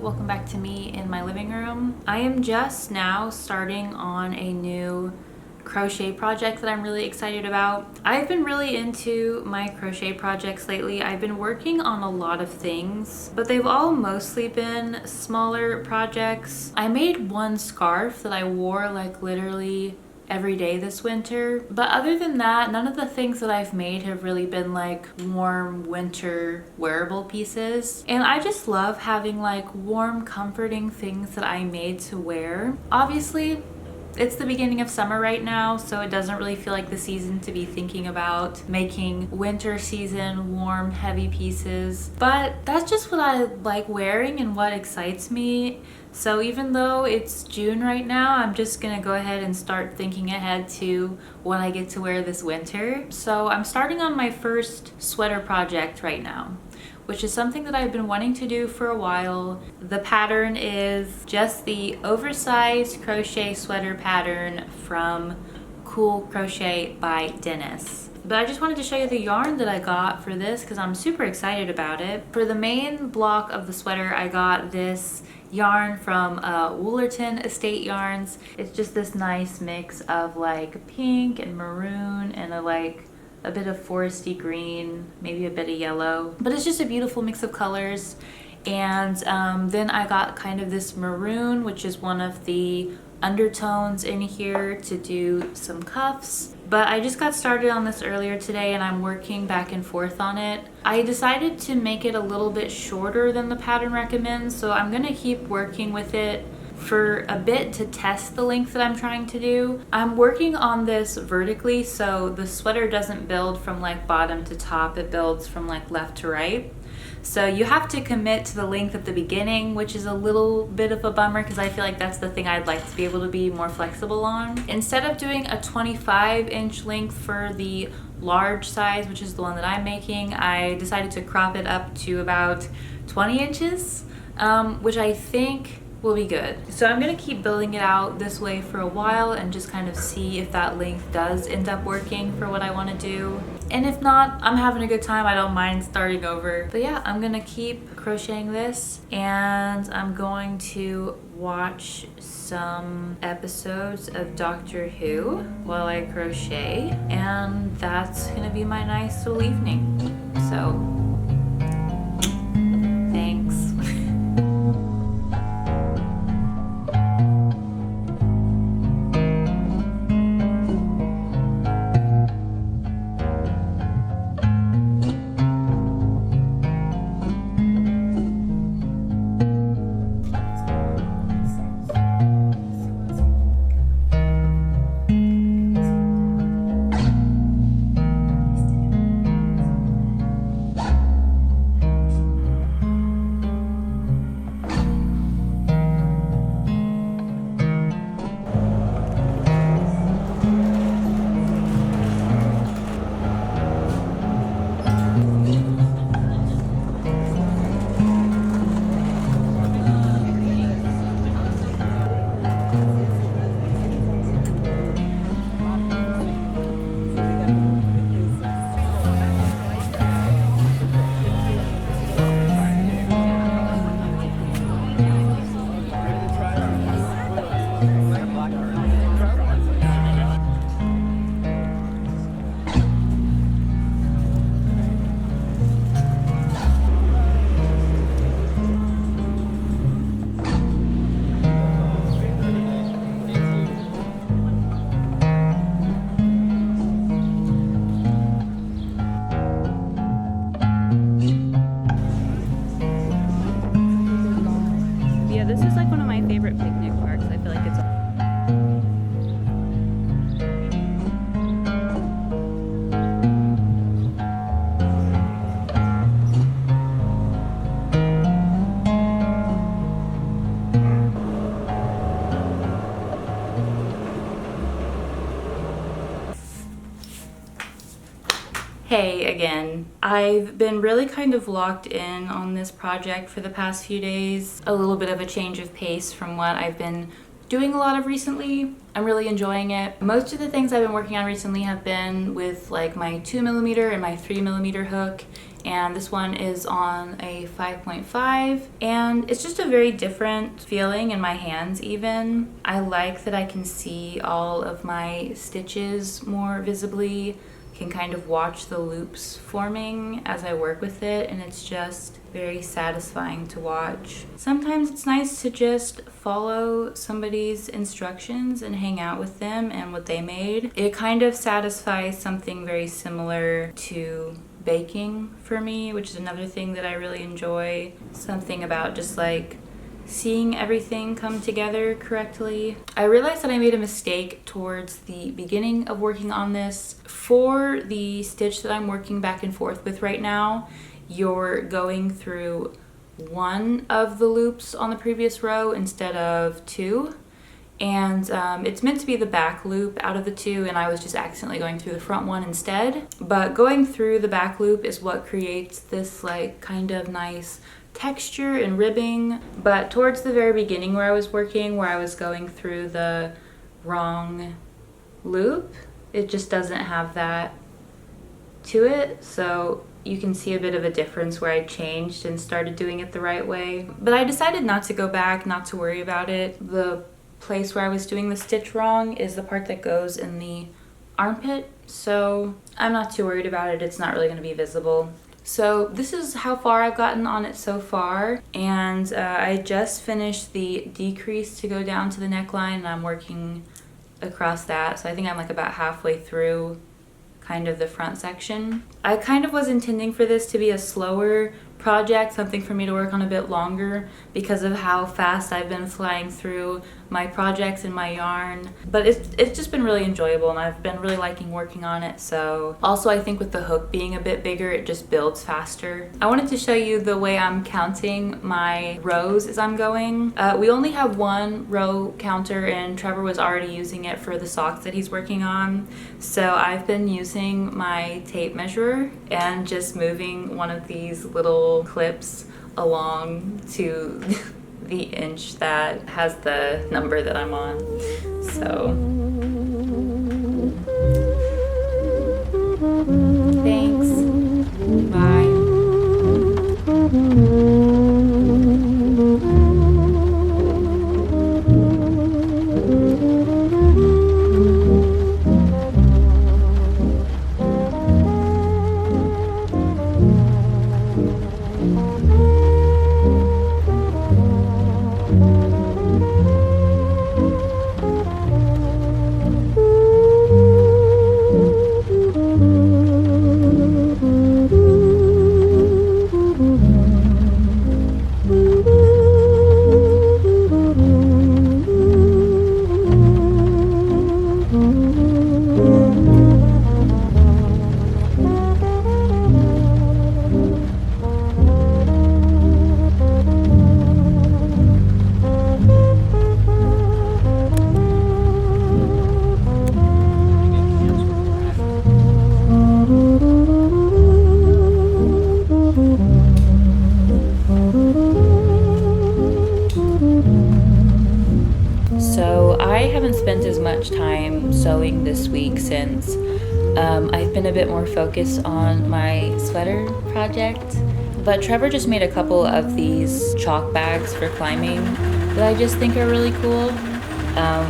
welcome back to me in my living room. I am just now starting on a new crochet project that I'm really excited about. I've been really into my crochet projects lately. I've been working on a lot of things, but they've all mostly been smaller projects. I made one scarf that I wore like literally every day this winter, but other than that, none of the things that I've made have really been like warm winter wearable pieces. And I just love having like warm, comforting things that I made to wear. Obviously, it's the beginning of summer right now, so it doesn't really feel like the season to be thinking about making winter season warm, heavy pieces. But that's just what I like wearing and what excites me. So even though it's June right now, I'm just gonna go ahead and start thinking ahead to what I get to wear this winter. So I'm starting on my first sweater project right now, which is something that I've been wanting to do for a while. The pattern is just the oversized crochet sweater pattern from Cool Crochet by Dennis. But I just wanted to show you the yarn that I got for this because I'm super excited about it. For the main block of the sweater, I got this yarn from Woolerton Estate Yarns. It's just this nice mix of like pink and maroon and a bit of foresty green, maybe a bit of yellow, but it's just a beautiful mix of colors. And then I got kind of this maroon, which is one of the undertones in here to do some cuffs. But I just got started on this earlier today and I'm working back and forth on it. I decided to make it a little bit shorter than the pattern recommends, so I'm gonna keep working with it for a bit to test the length that I'm trying to do. I'm working on this vertically, so the sweater doesn't build from like bottom to top, it builds from like left to right. So you have to commit to the length at the beginning, which is a little bit of a bummer because I feel like that's the thing I'd like to be able to be more flexible on. Instead of doing a 25-inch length for the large size, which is the one that I'm making, I decided to crop it up to about 20 inches, which I think will be good. So I'm gonna keep building it out this way for a while and just kind of see if that length does end up working for what I want to do. And if not, I'm having a good time. I don't mind starting over. But yeah, I'm gonna keep crocheting this and I'm going to watch some episodes of Doctor Who while I crochet, and that's gonna be my nice little evening. So thanks. This is like one of my favorite picnic parks. I feel like it's Hey again. I've been really kind of locked in on this project for the past few days. A little bit of a change of pace from what I've been doing a lot of recently. I'm really enjoying it. Most of the things I've been working on recently have been with like my 2mm and my 3mm hook, and this one is on a 5.5, and it's just a very different feeling in my hands even. I like that I can see all of my stitches more visibly, can kind of watch the loops forming as I work with it, and it's just very satisfying to watch. Sometimes it's nice to just follow somebody's instructions and hang out with them and what they made. It kind of satisfies something very similar to baking for me, which is another thing that I really enjoy. Something about just like seeing everything come together correctly. I realized that I made a mistake towards the beginning of working on this. For the stitch that I'm working back and forth with right now, you're going through one of the loops on the previous row instead of two. And it's meant to be the back loop out of the two, and I was just accidentally going through the front one instead. But going through the back loop is what creates this like kind of nice texture and ribbing. But towards the very beginning where I was working, where I was going through the wrong loop, it just doesn't have that to it. So you can see a bit of a difference where I changed and started doing it the right way. But I decided not to go back, not to worry about it. The place where I was doing the stitch wrong is the part that goes in the armpit, so I'm not too worried about it. It's not really going to be visible. So this is how far I've gotten on it so far, and I just finished the decrease to go down to the neckline, and I'm working across that, so I think I'm like about halfway through kind of the front section. I kind of was intending for this to be a slower project, something for me to work on a bit longer because of how fast I've been flying through my projects and my yarn, but it's just been really enjoyable, and I've been really liking working on it. So also I think with the hook being a bit bigger, it just builds faster. I wanted to show you the way I'm counting my rows as I'm going. We only have one row counter, and Trevor was already using it for the socks that he's working on, so I've been using my tape measure and just moving one of these little clips along to the inch that has the number that I'm on. So thanks. Bye. Spent as much time sewing this week since I've been a bit more focused on my sweater project. But Trevor just made a couple of these chalk bags for climbing that I just think are really cool.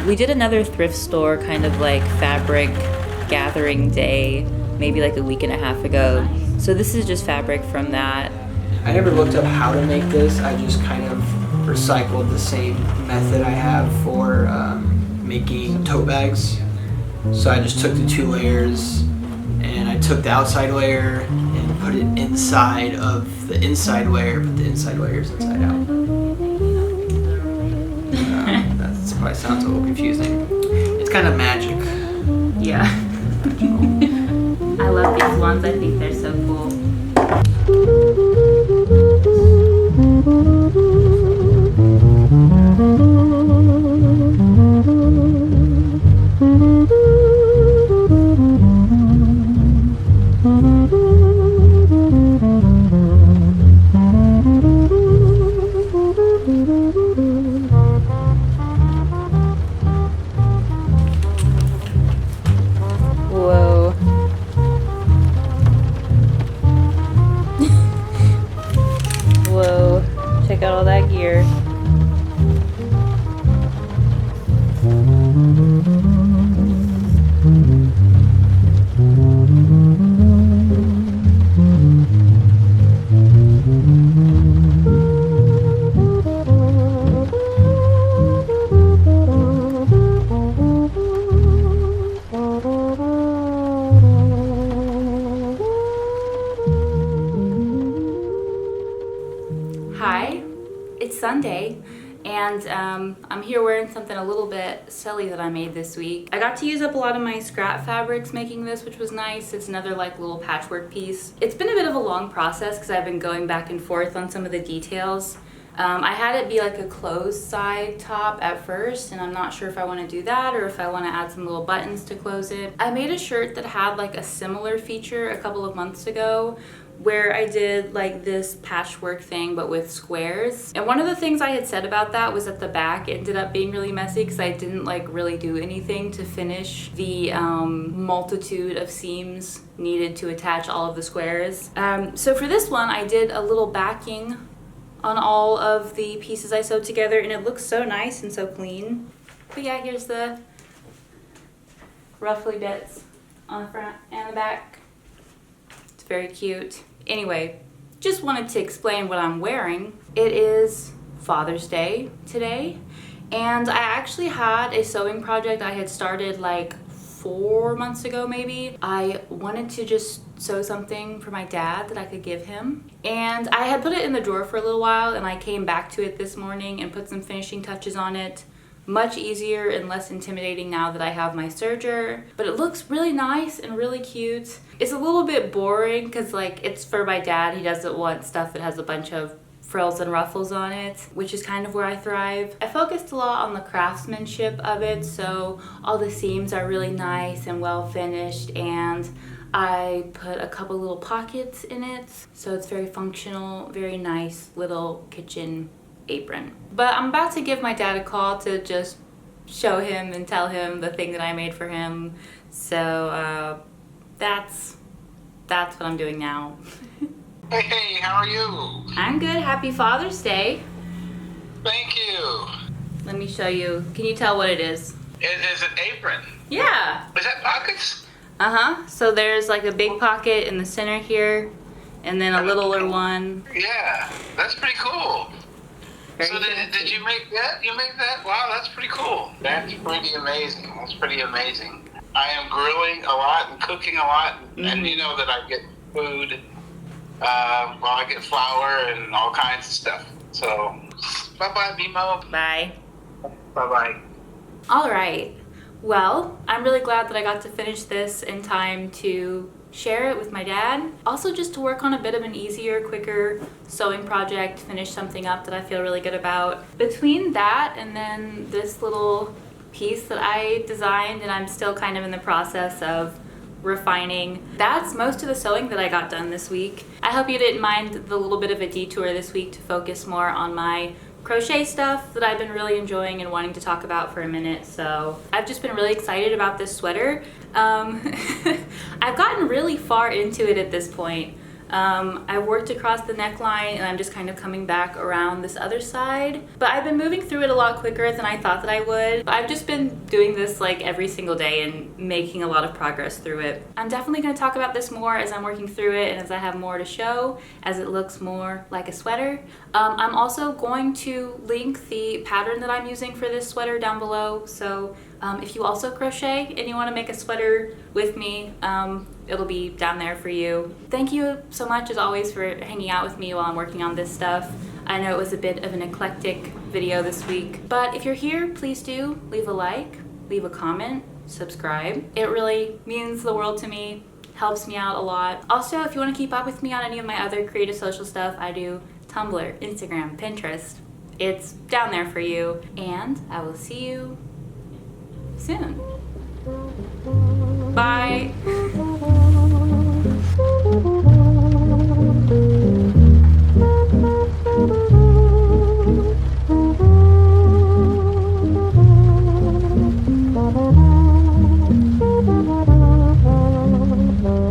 We did another thrift store kind of like fabric gathering day maybe like a week and a half ago. So this is just fabric from that. I never looked up how to make this. I just kind of recycled the same method I have for making tote bags. So I just took the 2 layers and I took the outside layer and put it inside of the inside layer, but the inside layer is inside out. That probably sounds a little confusing. It's kind of magic. Yeah. I love these ones. I think they're so cool. It's Sunday, and I'm here wearing something a little bit silly that I made this week. I got to use up a lot of my scrap fabrics making this, which was nice. It's another like little patchwork piece. It's been a bit of a long process because I've been going back and forth on some of the details. I had it be like a closed side top at first, and I'm not sure if I want to do that or if I want to add some little buttons to close it. I made a shirt that had like a similar feature a couple of months ago where I did like this patchwork thing but with squares. And one of the things I had said about that was that the back ended up being really messy because I didn't like really do anything to finish the multitude of seams needed to attach all of the squares. So for this one I did a little backing on all of the pieces I sewed together, and it looks so nice and so clean. But yeah, here's the ruffly bits on the front and the back. It's very cute. Anyway, just wanted to explain what I'm wearing. It is Father's Day today, and I actually had a sewing project I had started like 4 months ago maybe. I wanted to just sew something for my dad that I could give him, and I had put it in the drawer for a little while, and I came back to it this morning and put some finishing touches on it. Much easier and less intimidating now that I have my serger, but it looks really nice and really cute. It's a little bit boring because like it's for my dad. He doesn't want stuff that has a bunch of frills and ruffles on it, which is kind of where I thrive. I focused a lot on the craftsmanship of it, so all the seams are really nice and well finished, and I put a couple little pockets in it, so it's very functional, very nice little kitchen apron. But I'm about to give my dad a call to just show him and tell him the thing that I made for him. So that's what I'm doing now. Hey, how are you? I'm good. Happy Father's Day. Thank you. Let me show you. Can you tell what it is? It is an apron. Yeah. Is that pockets? So there's like a big pocket in the center here, and then a littler one. Yeah, that's pretty cool. Very So did you make that? You make that? Wow, that's pretty cool. That's pretty amazing. That's pretty amazing. I am grilling a lot and cooking a lot, and you know that I get food. I get flour and all kinds of stuff. So, bye-bye, Bimo. Bye. Bye-bye. All right. Well, I'm really glad that I got to finish this in time to share it with my dad. Also just to work on a bit of an easier, quicker sewing project, finish something up that I feel really good about. Between that and then this little piece that I designed and I'm still kind of in the process of refining, that's most of the sewing that I got done this week. I hope you didn't mind the little bit of a detour this week to focus more on my crochet stuff that I've been really enjoying and wanting to talk about for a minute. So I've just been really excited about this sweater. I've gotten really far into it at this point. I worked across the neckline and I'm just kind of coming back around this other side, but I've been moving through it a lot quicker than I thought that I would. I've just been doing this like every single day and making a lot of progress through it. I'm definitely going to talk about this more as I'm working through it and as I have more to show, as it looks more like a sweater. I'm also going to link the pattern that I'm using for this sweater down below, so if you also crochet and you want to make a sweater with me, it'll be down there for you. Thank you so much as always for hanging out with me while I'm working on this stuff. I know it was a bit of an eclectic video this week, but if you're here, please do leave a like, leave a comment, subscribe. It really means the world to me, helps me out a lot. Also, if you want to keep up with me on any of my other creative social stuff, I do Tumblr, Instagram, Pinterest. It's down there for you, and I will see you soon. Bye.